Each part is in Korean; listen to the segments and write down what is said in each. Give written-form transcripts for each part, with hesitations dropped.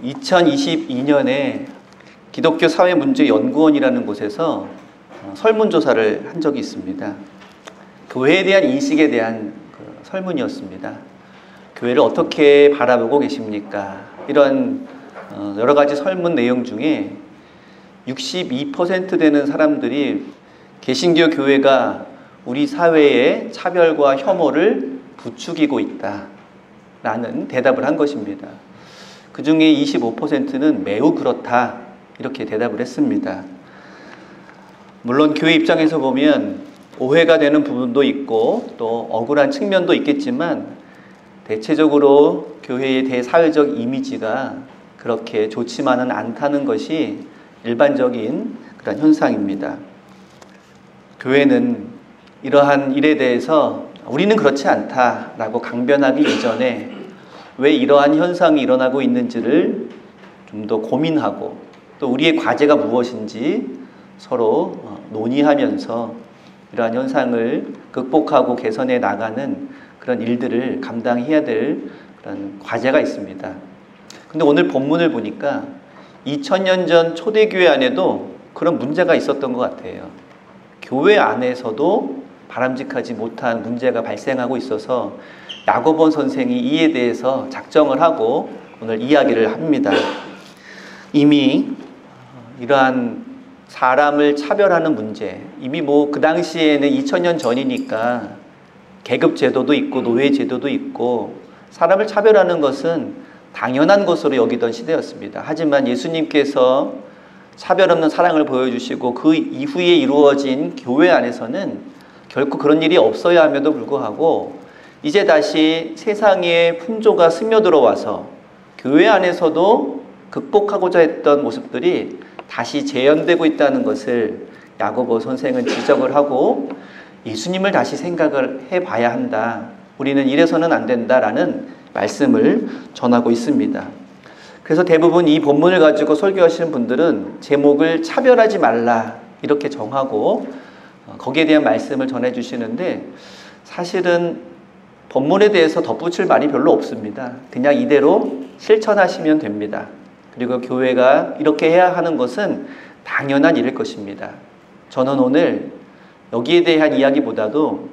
2022년에 기독교 사회문제연구원이라는 곳에서 설문조사를 한 적이 있습니다. 교회에 대한 인식에 대한 설문이었습니다. 교회를 어떻게 바라보고 계십니까? 이런 여러 가지 설문 내용 중에 62% 되는 사람들이 개신교 교회가 우리 사회의 차별과 혐오를 부추기고 있다라는 대답을 한 것입니다. 그 중에 25%는 매우 그렇다 이렇게 대답을 했습니다. 물론 교회 입장에서 보면 오해가 되는 부분도 있고 또 억울한 측면도 있겠지만 대체적으로 교회의 대사회적 이미지가 그렇게 좋지만은 않다는 것이 일반적인 그런 현상입니다. 교회는 이러한 일에 대해서 우리는 그렇지 않다라고 강변하기 이전에 왜 이러한 현상이 일어나고 있는지를 좀 더 고민하고 또 우리의 과제가 무엇인지 서로 논의하면서 이러한 현상을 극복하고 개선해 나가는 그런 일들을 감당해야 될 그런 과제가 있습니다. 근데 오늘 본문을 보니까 2000년 전 초대교회 안에도 그런 문제가 있었던 것 같아요. 교회 안에서도 바람직하지 못한 문제가 발생하고 있어서 야고보 선생이 이에 대해서 작정을 하고 오늘 이야기를 합니다. 이미 이러한 사람을 차별하는 문제, 이미 그 당시에는 2000년 전이니까 계급 제도도 있고 노예 제도도 있고 사람을 차별하는 것은 당연한 것으로 여기던 시대였습니다. 하지만 예수님께서 차별 없는 사랑을 보여주시고 그 이후에 이루어진 교회 안에서는 결코 그런 일이 없어야 함에도 불구하고 이제 다시 세상의 풍조가 스며들어와서 교회 안에서도 극복하고자 했던 모습들이 다시 재현되고 있다는 것을 야고보 선생은 지적을 하고 예수님을 다시 생각을 해봐야 한다. 우리는 이래서는 안 된다라는 말씀을 전하고 있습니다. 그래서 대부분 이 본문을 가지고 설교하시는 분들은 제목을 차별하지 말라 이렇게 정하고 거기에 대한 말씀을 전해주시는데 사실은 본문에 대해서 덧붙일 말이 별로 없습니다. 그냥 이대로 실천하시면 됩니다. 그리고 교회가 이렇게 해야 하는 것은 당연한 일일 것입니다. 저는 오늘 여기에 대한 이야기보다도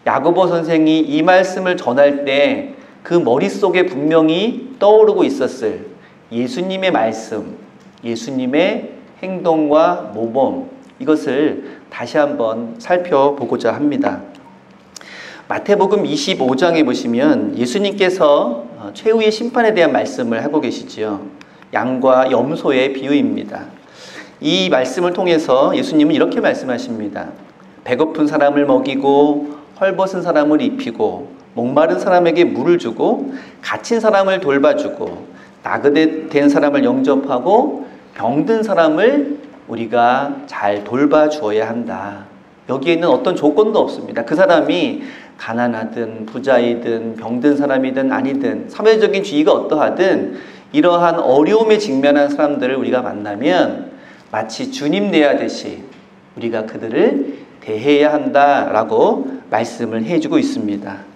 야고보 선생이 이 말씀을 전할 때 그 머릿속에 분명히 떠오르고 있었을 예수님의 말씀, 예수님의 행동과 모범 이것을 다시 한번 살펴보고자 합니다. 마태복음 25장에 보시면 예수님께서 최후의 심판에 대한 말씀을 하고 계시지요. 양과 염소의 비유입니다. 이 말씀을 통해서 예수님은 이렇게 말씀하십니다. 배고픈 사람을 먹이고 헐벗은 사람을 입히고 목마른 사람에게 물을 주고 갇힌 사람을 돌봐주고 나그네된 사람을 영접하고 병든 사람을 우리가 잘 돌봐주어야 한다. 여기에는 어떤 조건도 없습니다. 그 사람이 가난하든 부자이든 병든 사람이든 아니든 사회적인 지위가 어떠하든 이러한 어려움에 직면한 사람들을 우리가 만나면 마치 주님 대하듯이 우리가 그들을 대해야 한다라고 말씀을 해주고 있습니다.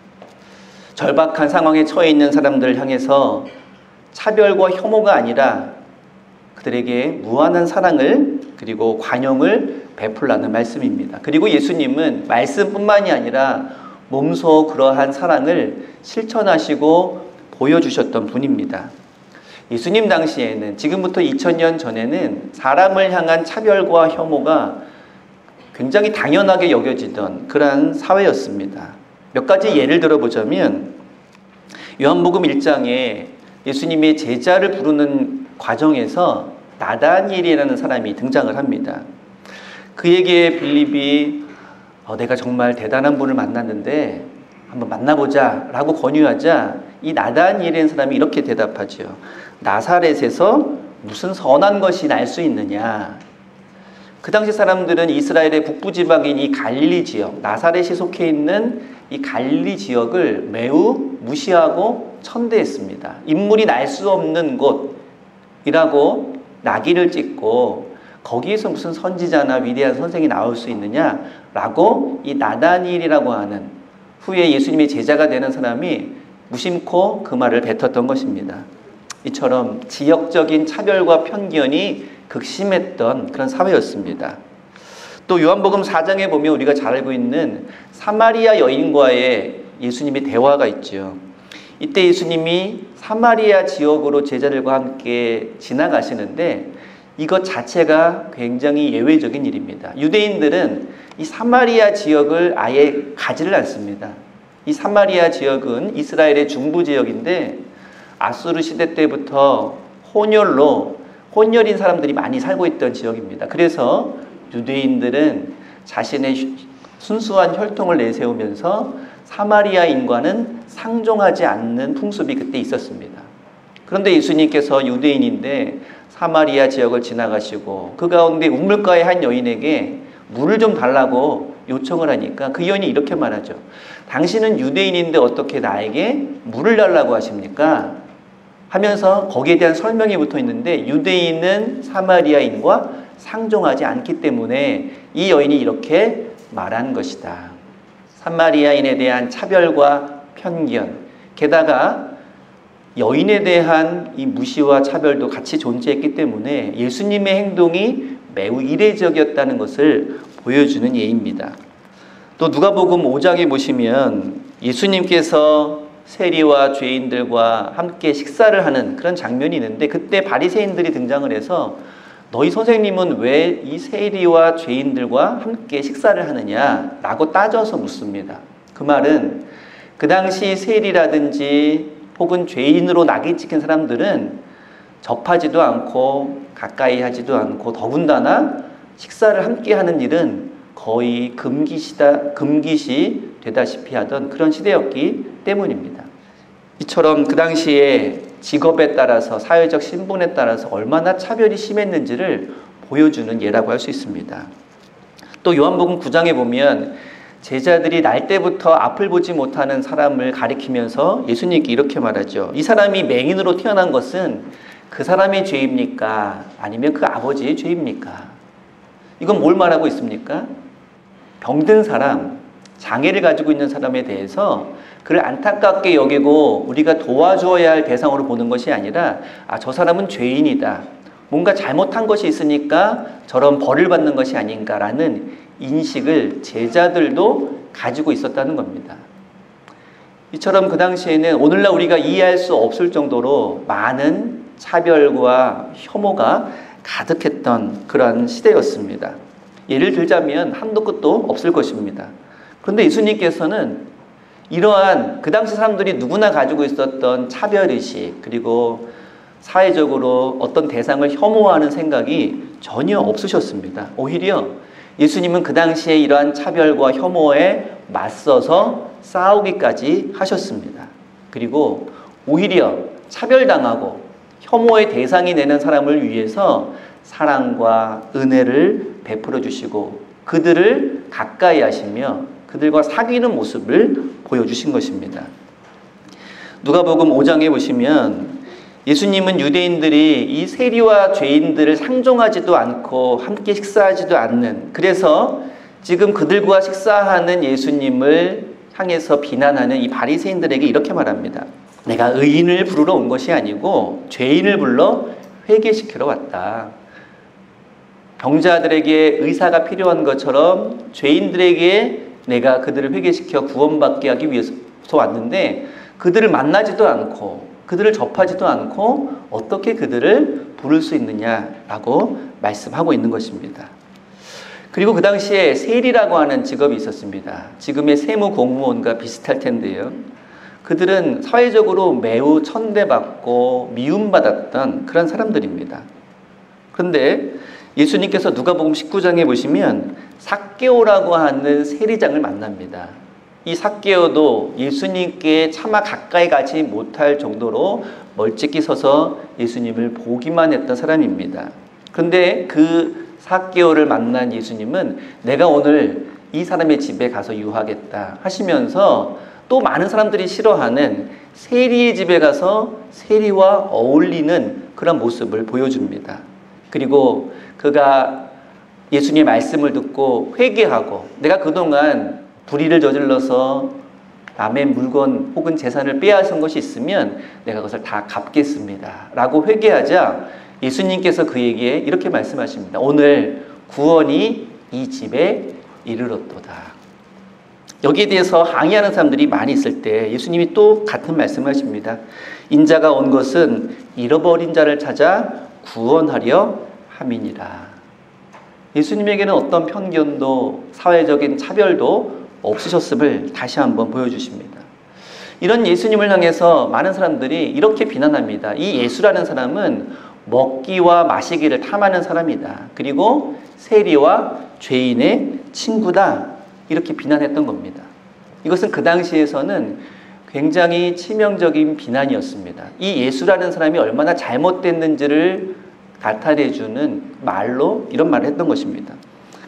절박한 상황에 처해 있는 사람들을 향해서 차별과 혐오가 아니라 그들에게 무한한 사랑을 그리고 관용을 베풀라는 말씀입니다. 그리고 예수님은 말씀뿐만이 아니라 몸소 그러한 사랑을 실천하시고 보여주셨던 분입니다. 예수님 당시에는 지금부터 2000년 전에는 사람을 향한 차별과 혐오가 굉장히 당연하게 여겨지던 그러한 사회였습니다. 몇 가지 예를 들어보자면 요한복음 1장에 예수님의 제자를 부르는 과정에서 나다니엘이라는 사람이 등장을 합니다. 그에게 빌립이 내가 정말 대단한 분을 만났는데 한번 만나보자 라고 권유하자 이 나다니엘이라는 사람이 이렇게 대답하죠. 나사렛에서 무슨 선한 것이 날 수 있느냐. 그 당시 사람들은 이스라엘의 북부지방인 이 갈릴리 지역, 나사렛이 속해 있는 이 갈릴리 지역을 매우 무시하고 천대했습니다. 인물이 날 수 없는 곳이라고 낙인을 찍고 거기에서 무슨 선지자나 위대한 선생이 나올 수 있느냐라고 이 나다니엘이라고 하는 후에 예수님의 제자가 되는 사람이 무심코 그 말을 뱉었던 것입니다. 이처럼 지역적인 차별과 편견이 극심했던 그런 사회였습니다. 또 요한복음 4장에 보면 우리가 잘 알고 있는 사마리아 여인과의 예수님의 대화가 있죠. 이때 예수님이 사마리아 지역으로 제자들과 함께 지나가시는데 이것 자체가 굉장히 예외적인 일입니다. 유대인들은 이 사마리아 지역을 아예 가지를 않습니다. 이 사마리아 지역은 이스라엘의 중부 지역인데 아수르 시대 때부터 혼혈인 사람들이 많이 살고 있던 지역입니다. 그래서 유대인들은 자신의 순수한 혈통을 내세우면서 사마리아인과는 상종하지 않는 풍습이 그때 있었습니다. 그런데 예수님께서 유대인인데 사마리아 지역을 지나가시고 그 가운데 우물가의 한 여인에게 물을 좀 달라고 요청을 하니까 그 여인이 이렇게 말하죠. 당신은 유대인인데 어떻게 나에게 물을 달라고 하십니까? 하면서 거기에 대한 설명이 붙어 있는데 유대인은 사마리아인과 상종하지 않기 때문에 이 여인이 이렇게 말한 것이다. 사마리아인에 대한 차별과 편견, 게다가 여인에 대한 이 무시와 차별도 같이 존재했기 때문에 예수님의 행동이 매우 이례적이었다는 것을 보여주는 예입니다. 또 누가복음 5장에 보시면 예수님께서 세리와 죄인들과 함께 식사를 하는 그런 장면이 있는데 그때 바리새인들이 등장을 해서 너희 선생님은 왜 이 세리와 죄인들과 함께 식사를 하느냐라고 따져서 묻습니다. 그 말은 그 당시 세리라든지 혹은 죄인으로 낙인 찍힌 사람들은 접하지도 않고 가까이 하지도 않고 더군다나 식사를 함께 하는 일은 거의 금기시 되다시피 하던 그런 시대였기 때문입니다. 이처럼 그 당시에 직업에 따라서 사회적 신분에 따라서 얼마나 차별이 심했는지를 보여주는 예라고 할 수 있습니다. 또 요한복음 9장에 보면 제자들이 날 때부터 앞을 보지 못하는 사람을 가리키면서 예수님께 이렇게 말하죠. 이 사람이 맹인으로 태어난 것은 그 사람의 죄입니까? 아니면 그 아버지의 죄입니까? 이건 뭘 말하고 있습니까? 병든 사람, 장애를 가지고 있는 사람에 대해서 그를 안타깝게 여기고 우리가 도와주어야 할 대상으로 보는 것이 아니라 저 사람은 죄인이다. 뭔가 잘못한 것이 있으니까 저런 벌을 받는 것이 아닌가라는 인식을 제자들도 가지고 있었다는 겁니다. 이처럼 그 당시에는 오늘날 우리가 이해할 수 없을 정도로 많은 차별과 혐오가 가득했던 그러한 시대였습니다. 예를 들자면 한도 끝도 없을 것입니다. 그런데 예수님께서는 이러한 그 당시 사람들이 누구나 가지고 있었던 차별의식 그리고 사회적으로 어떤 대상을 혐오하는 생각이 전혀 없으셨습니다. 오히려 예수님은 그 당시에 이러한 차별과 혐오에 맞서서 싸우기까지 하셨습니다. 그리고 오히려 차별당하고 혐오의 대상이 되는 사람을 위해서 사랑과 은혜를 베풀어 주시고 그들을 가까이 하시며 그들과 사귀는 모습을 보여주신 것입니다. 누가복음 5장에 보시면 예수님은 유대인들이 이 세리와 죄인들을 상종하지도 않고 함께 식사하지도 않는 그래서 지금 그들과 식사하는 예수님을 향해서 비난하는 이 바리새인들에게 이렇게 말합니다. 내가 의인을 부르러 온 것이 아니고 죄인을 불러 회개시키러 왔다. 병자들에게 의사가 필요한 것처럼 죄인들에게 내가 그들을 회개시켜 구원받게 하기 위해서 왔는데 그들을 만나지도 않고 그들을 접하지도 않고 어떻게 그들을 부를 수 있느냐라고 말씀하고 있는 것입니다. 그리고 그 당시에 세리라고 하는 직업이 있었습니다. 지금의 세무 공무원과 비슷할 텐데요. 그들은 사회적으로 매우 천대받고 미움받았던 그런 사람들입니다. 그런데 예수님께서 누가복음 19장에 보시면 삭개오라고 하는 세리장을 만납니다. 이 삭개오도 예수님께 차마 가까이 가지 못할 정도로 멀찍이 서서 예수님을 보기만 했던 사람입니다. 그런데 그 삭개오를 만난 예수님은 내가 오늘 이 사람의 집에 가서 유하겠다 하시면서 또 많은 사람들이 싫어하는 세리의 집에 가서 세리와 어울리는 그런 모습을 보여줍니다. 그리고 그가 예수님의 말씀을 듣고 회개하고 내가 그동안 불의를 저질러서 남의 물건 혹은 재산을 빼앗은 것이 있으면 내가 그것을 다 갚겠습니다 라고 회개하자 예수님께서 그에게 이렇게 말씀하십니다. 오늘 구원이 이 집에 이르렀도다. 여기에 대해서 항의하는 사람들이 많이 있을 때 예수님이 또 같은 말씀을 하십니다. 인자가 온 것은 잃어버린 자를 찾아 구원하려 함이니라. 예수님에게는 어떤 편견도 사회적인 차별도 없으셨음을 다시 한번 보여주십니다. 이런 예수님을 향해서 많은 사람들이 이렇게 비난합니다. 이 예수라는 사람은 먹기와 마시기를 탐하는 사람이다. 그리고 세리와 죄인의 친구다. 이렇게 비난했던 겁니다. 이것은 그 당시에서는 굉장히 치명적인 비난이었습니다. 이 예수라는 사람이 얼마나 잘못됐는지를 나타내주는 말로 이런 말을 했던 것입니다.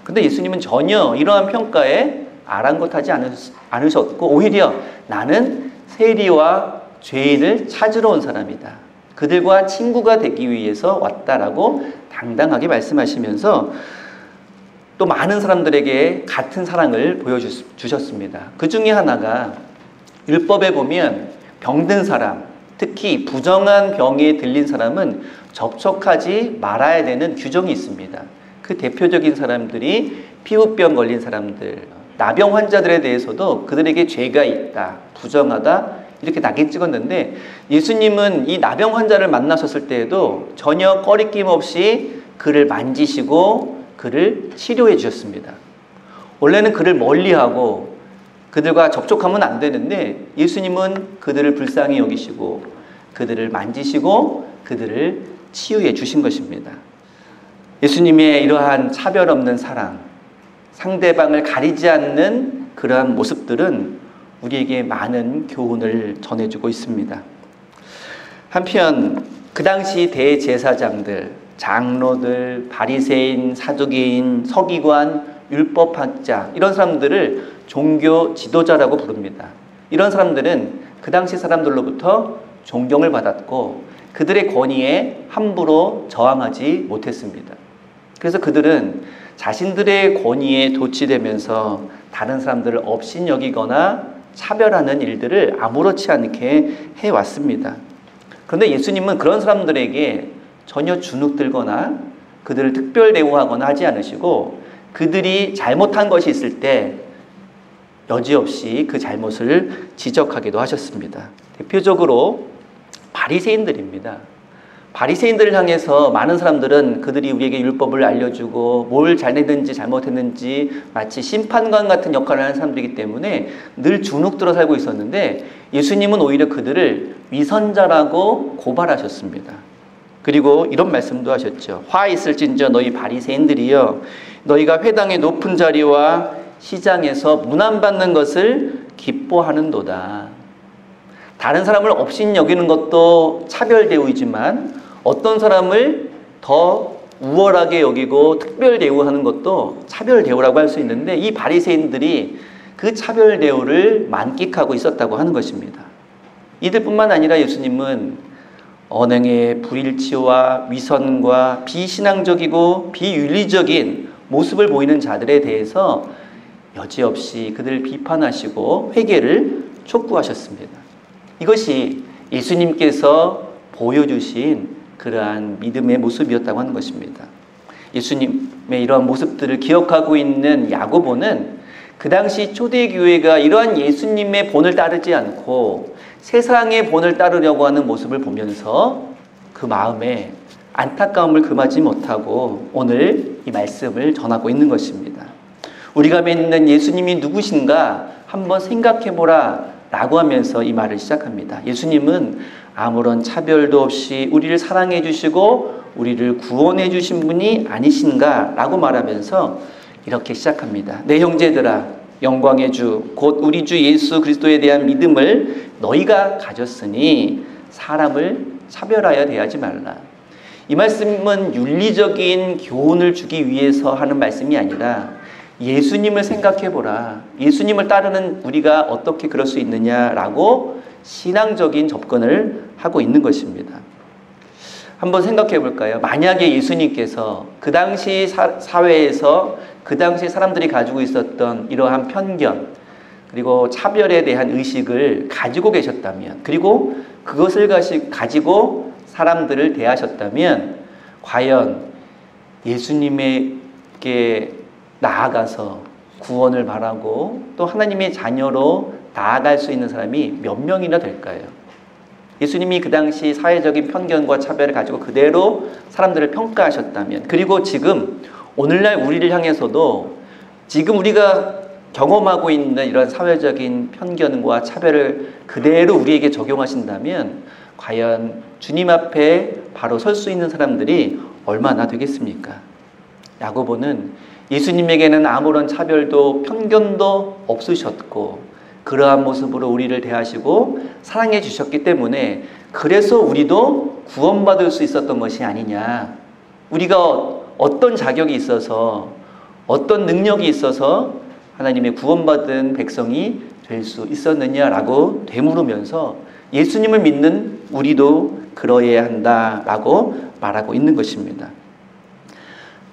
그런데 예수님은 전혀 이러한 평가에 아랑곳하지 않으셨고 오히려 나는 세리와 죄인을 찾으러 온 사람이다. 그들과 친구가 되기 위해서 왔다라고 당당하게 말씀하시면서 또 많은 사람들에게 같은 사랑을 보여주셨습니다. 그 중에 하나가 율법에 보면 병든 사람, 특히 부정한 병에 들린 사람은 접촉하지 말아야 되는 규정이 있습니다. 그 대표적인 사람들이 피부병 걸린 사람들, 나병 환자들에 대해서도 그들에게 죄가 있다, 부정하다 이렇게 낙인 찍었는데 예수님은 이 나병 환자를 만나셨을 때에도 전혀 꺼리낌 없이 그를 만지시고 그를 치료해 주셨습니다. 원래는 그를 멀리하고 그들과 접촉하면 안 되는데 예수님은 그들을 불쌍히 여기시고 그들을 만지시고 그들을 치유해 주신 것입니다. 예수님의 이러한 차별 없는 사랑, 상대방을 가리지 않는 그러한 모습들은 우리에게 많은 교훈을 전해주고 있습니다. 한편 그 당시 대제사장들, 장로들, 바리새인, 사두개인, 서기관, 율법학자 이런 사람들을 종교 지도자라고 부릅니다. 이런 사람들은 그 당시 사람들로부터 존경을 받았고 그들의 권위에 함부로 저항하지 못했습니다. 그래서 그들은 자신들의 권위에 도취되면서 다른 사람들을 업신여기거나 차별하는 일들을 아무렇지 않게 해왔습니다. 그런데 예수님은 그런 사람들에게 전혀 주눅들거나 그들을 특별 대우하거나 하지 않으시고 그들이 잘못한 것이 있을 때 여지없이 그 잘못을 지적하기도 하셨습니다. 대표적으로 바리새인들입니다. 바리새인들을 향해서 많은 사람들은 그들이 우리에게 율법을 알려주고 뭘 잘했는지 잘못했는지 마치 심판관 같은 역할을 하는 사람들이기 때문에 늘 주눅들어 살고 있었는데 예수님은 오히려 그들을 위선자라고 고발하셨습니다. 그리고 이런 말씀도 하셨죠. 화 있을진저 너희 바리새인들이여 너희가 회당의 높은 자리와 시장에서 문안받는 것을 기뻐하는도다. 다른 사람을 업신여기는 것도 차별대우이지만 어떤 사람을 더 우월하게 여기고 특별대우하는 것도 차별대우라고 할 수 있는데 이 바리새인들이 그 차별대우를 만끽하고 있었다고 하는 것입니다. 이들뿐만 아니라 예수님은 언행의 불일치와 위선과 비신앙적이고 비윤리적인 모습을 보이는 자들에 대해서 여지없이 그들을 비판하시고 회개를 촉구하셨습니다. 이것이 예수님께서 보여주신 그러한 믿음의 모습이었다고 하는 것입니다. 예수님의 이러한 모습들을 기억하고 있는 야고보는 그 당시 초대교회가 이러한 예수님의 본을 따르지 않고 세상의 본을 따르려고 하는 모습을 보면서 그 마음에 안타까움을 금하지 못하고 오늘 이 말씀을 전하고 있는 것입니다. 우리가 믿는 예수님이 누구신가 한번 생각해보라 라고 하면서 이 말을 시작합니다. 예수님은 아무런 차별도 없이 우리를 사랑해 주시고 우리를 구원해 주신 분이 아니신가 라고 말하면서 이렇게 시작합니다. 내 형제들아 영광의 주 곧 우리 주 예수 그리스도에 대한 믿음을 너희가 가졌으니 사람을 차별하여 대하지 말라. 이 말씀은 윤리적인 교훈을 주기 위해서 하는 말씀이 아니라 예수님을 생각해보라. 예수님을 따르는 우리가 어떻게 그럴 수 있느냐라고 신앙적인 접근을 하고 있는 것입니다. 한번 생각해 볼까요? 만약에 예수님께서 그 당시 사회에서 그 당시 사람들이 가지고 있었던 이러한 편견, 그리고 차별에 대한 의식을 가지고 계셨다면, 그리고 그것을 가지고 사람들을 대하셨다면 과연 예수님에게 나아가서 구원을 바라고 또 하나님의 자녀로 나아갈 수 있는 사람이 몇 명이나 될까요? 예수님이 그 당시 사회적인 편견과 차별을 가지고 그대로 사람들을 평가하셨다면, 그리고 지금 오늘날 우리를 향해서도 지금 우리가 경험하고 있는 이런 사회적인 편견과 차별을 그대로 우리에게 적용하신다면 과연 주님 앞에 바로 설 수 있는 사람들이 얼마나 되겠습니까? 야고보는 예수님에게는 아무런 차별도 편견도 없으셨고 그러한 모습으로 우리를 대하시고 사랑해 주셨기 때문에 그래서 우리도 구원받을 수 있었던 것이 아니냐. 우리가 어떤 자격이 있어서 어떤 능력이 있어서 하나님의 구원받은 백성이 될 수 있었느냐라고 되물으면서 예수님을 믿는 우리도 그러해야 한다라고 말하고 있는 것입니다.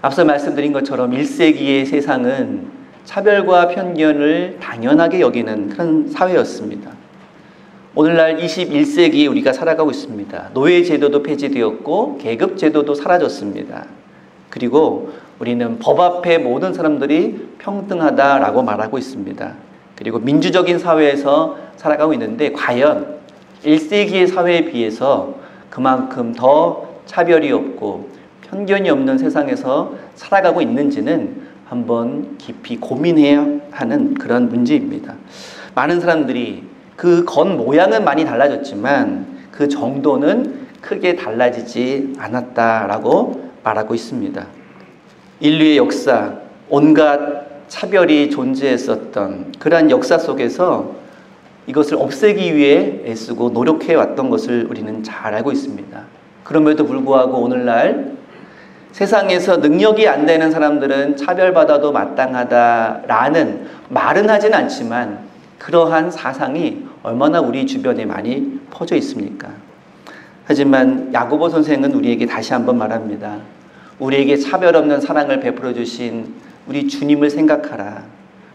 앞서 말씀드린 것처럼 1세기의 세상은 차별과 편견을 당연하게 여기는 그런 사회였습니다. 오늘날 21세기에 우리가 살아가고 있습니다. 노예제도도 폐지되었고 계급제도도 사라졌습니다. 그리고 우리는 법 앞에 모든 사람들이 평등하다라고 말하고 있습니다. 그리고 민주적인 사회에서 살아가고 있는데 과연 1세기의 사회에 비해서 그만큼 더 차별이 없고 편견이 없는 세상에서 살아가고 있는지는 한번 깊이 고민해야 하는 그런 문제입니다. 많은 사람들이 그 겉모양은 많이 달라졌지만 그 정도는 크게 달라지지 않았다라고 말하고 있습니다. 인류의 역사, 온갖 차별이 존재했었던 그러한 역사 속에서 이것을 없애기 위해 애쓰고 노력해 왔던 것을 우리는 잘 알고 있습니다. 그럼에도 불구하고 오늘날 세상에서 능력이 안 되는 사람들은 차별받아도 마땅하다라는 말은 하진 않지만 그러한 사상이 얼마나 우리 주변에 많이 퍼져 있습니까? 하지만 야고보 선생은 우리에게 다시 한번 말합니다. 우리에게 차별 없는 사랑을 베풀어 주신 우리 주님을 생각하라.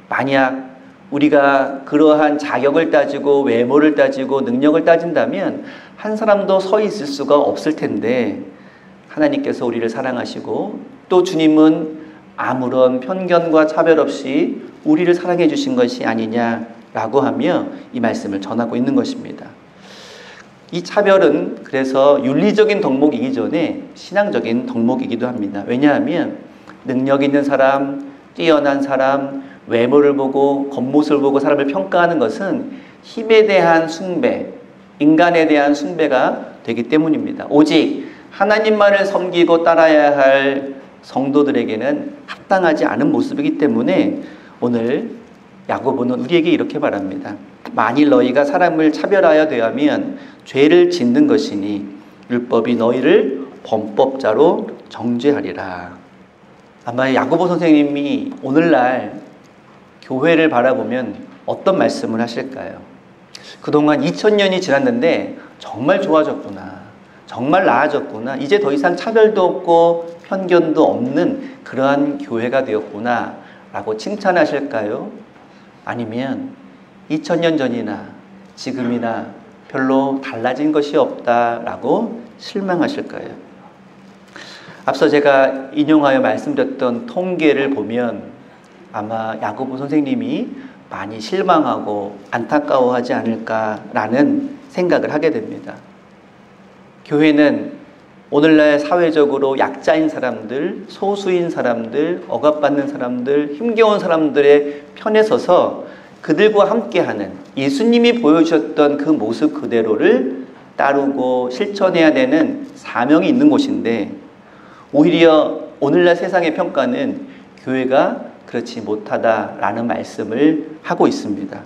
만약 우리가 그러한 자격을 따지고 외모를 따지고 능력을 따진다면 한 사람도 서 있을 수가 없을 텐데 하나님께서 우리를 사랑하시고 또 주님은 아무런 편견과 차별 없이 우리를 사랑해 주신 것이 아니냐라고 하며 이 말씀을 전하고 있는 것입니다. 이 차별은 그래서 윤리적인 덕목이기 전에 신앙적인 덕목이기도 합니다. 왜냐하면 능력 있는 사람, 뛰어난 사람, 외모를 보고 겉모습을 보고 사람을 평가하는 것은 힘에 대한 숭배, 인간에 대한 숭배가 되기 때문입니다. 오직 하나님만을 섬기고 따라야 할 성도들에게는 합당하지 않은 모습이기 때문에 오늘 야고보는 우리에게 이렇게 말합니다. 만일 너희가 사람을 차별하여 대하면 죄를 짓는 것이니 율법이 너희를 범법자로 정죄하리라. 아마 야고보 선생님이 오늘날 교회를 바라보면 어떤 말씀을 하실까요? 그동안 2000년이 지났는데 정말 좋아졌구나. 정말 나아졌구나. 이제 더 이상 차별도 없고 편견도 없는 그러한 교회가 되었구나 라고 칭찬하실까요? 아니면 2000년 전이나 지금이나 별로 달라진 것이 없다라고 실망하실까요? 앞서 제가 인용하여 말씀드렸던 통계를 보면 아마 야고보 선생님이 많이 실망하고 안타까워하지 않을까라는 생각을 하게 됩니다. 교회는 오늘날 사회적으로 약자인 사람들, 소수인 사람들, 억압받는 사람들, 힘겨운 사람들의 편에 서서 그들과 함께하는 예수님이 보여주셨던 그 모습 그대로를 따르고 실천해야 되는 사명이 있는 곳인데 오히려 오늘날 세상의 평가는 교회가 그렇지 못하다라는 말씀을 하고 있습니다.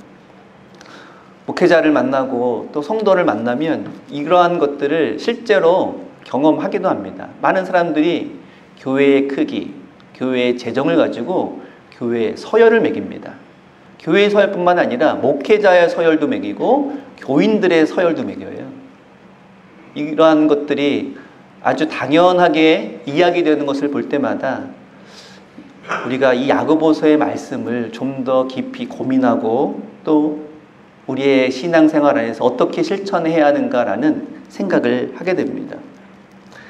목회자를 만나고 또 성도를 만나면 이러한 것들을 실제로 경험하기도 합니다. 많은 사람들이 교회의 크기, 교회의 재정을 가지고 교회의 서열을 매깁니다. 교회의 서열뿐만 아니라 목회자의 서열도 매기고 교인들의 서열도 매겨요. 이러한 것들이 아주 당연하게 이야기되는 것을 볼 때마다 우리가 이 야고보서의 말씀을 좀 더 깊이 고민하고 또 우리의 신앙생활 안에서 어떻게 실천해야 하는가라는 생각을 하게 됩니다.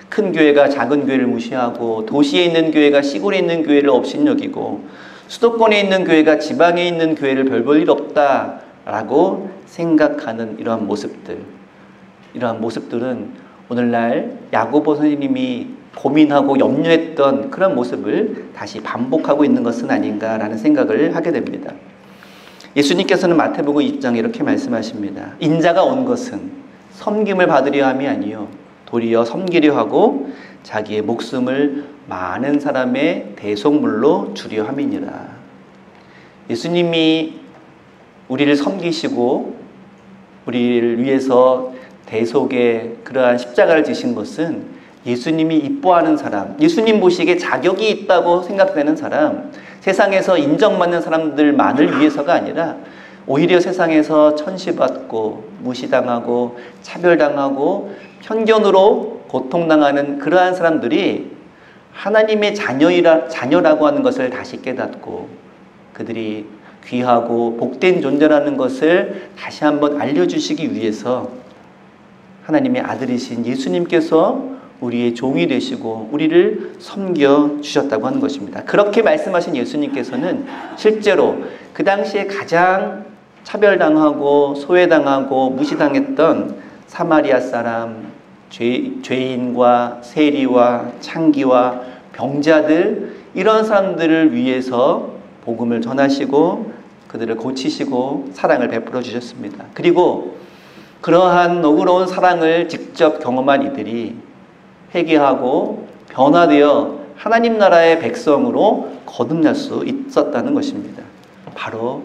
큰 교회가 작은 교회를 무시하고 도시에 있는 교회가 시골에 있는 교회를 업신여기고 수도권에 있는 교회가 지방에 있는 교회를 별 볼 일 없다라고 생각하는 이러한 모습들은 오늘날 야고보 선생님이 고민하고 염려했던 그런 모습을 다시 반복하고 있는 것은 아닌가라는 생각을 하게 됩니다. 예수님께서는 마태복음 2장에 이렇게 말씀하십니다. 인자가 온 것은 섬김을 받으려 함이 아니요 도리어 섬기려 하고 자기의 목숨을 많은 사람의 대속물로 주려 함이니라. 예수님이 우리를 섬기시고 우리를 위해서 대속의 그러한 십자가를 지신 것은 예수님이 이뻐하는 사람, 예수님 보시기에 자격이 있다고 생각되는 사람, 세상에서 인정받는 사람들만을 위해서가 아니라 오히려 세상에서 천시받고 무시당하고 차별당하고 편견으로 고통당하는 그러한 사람들이 하나님의 자녀라고 하는 것을 다시 깨닫고 그들이 귀하고 복된 존재라는 것을 다시 한번 알려주시기 위해서 하나님의 아들이신 예수님께서 우리의 종이 되시고 우리를 섬겨주셨다고 하는 것입니다. 그렇게 말씀하신 예수님께서는 실제로 그 당시에 가장 차별당하고 소외당하고 무시당했던 사마리아 사람, 죄인과 세리와 창기와 병자들, 이런 사람들을 위해서 복음을 전하시고 그들을 고치시고 사랑을 베풀어 주셨습니다. 그리고 그러한 너그러운 사랑을 직접 경험한 이들이 회개하고 변화되어 하나님 나라의 백성으로 거듭날 수 있었다는 것입니다. 바로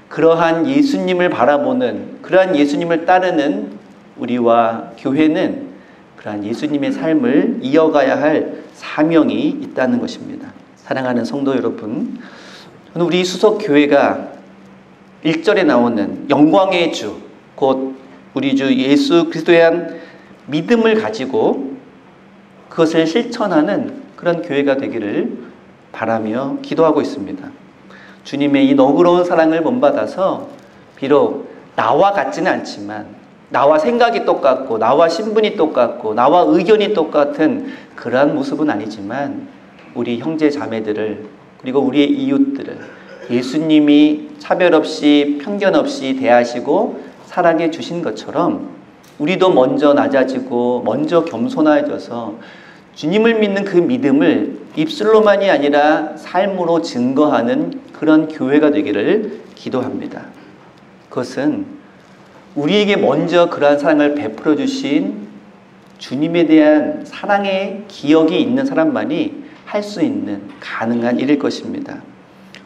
그러한 예수님을 바라보는, 그러한 예수님을 따르는 우리와 교회는 그러한 예수님의 삶을 이어가야 할 사명이 있다는 것입니다. 사랑하는 성도 여러분, 저는 우리 수석교회가 1절에 나오는 영광의 주, 곧 우리 주 예수 그리스도에 대한 믿음을 가지고 그것을 실천하는 그런 교회가 되기를 바라며 기도하고 있습니다. 주님의 이 너그러운 사랑을 본받아서 비록 나와 같지는 않지만, 나와 생각이 똑같고 나와 신분이 똑같고 나와 의견이 똑같은 그러한 모습은 아니지만 우리 형제 자매들을, 그리고 우리의 이웃들을 예수님이 차별 없이 편견 없이 대하시고 사랑해 주신 것처럼 우리도 먼저 낮아지고 먼저 겸손해져서 주님을 믿는 그 믿음을 입술로만이 아니라 삶으로 증거하는 그런 교회가 되기를 기도합니다. 그것은 우리에게 먼저 그러한 사랑을 베풀어 주신 주님에 대한 사랑의 기억이 있는 사람만이 할 수 있는 가능한 일일 것입니다.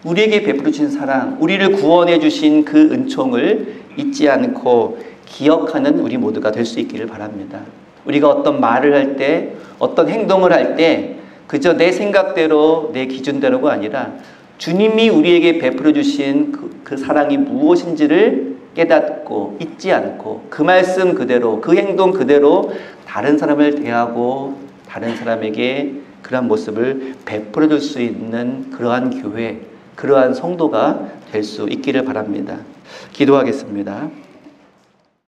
우리에게 베풀어 주신 사랑, 우리를 구원해 주신 그 은총을 잊지 않고 기억하는 우리 모두가 될 수 있기를 바랍니다. 우리가 어떤 말을 할 때, 어떤 행동을 할 때 그저 내 생각대로, 내 기준대로가 아니라 주님이 우리에게 베풀어 주신 그 사랑이 무엇인지를 깨닫고 잊지 않고 그 말씀 그대로, 그 행동 그대로 다른 사람을 대하고 다른 사람에게 그러한 모습을 베풀어 줄 수 있는 그러한 교회, 그러한 성도가 될 수 있기를 바랍니다. 기도하겠습니다.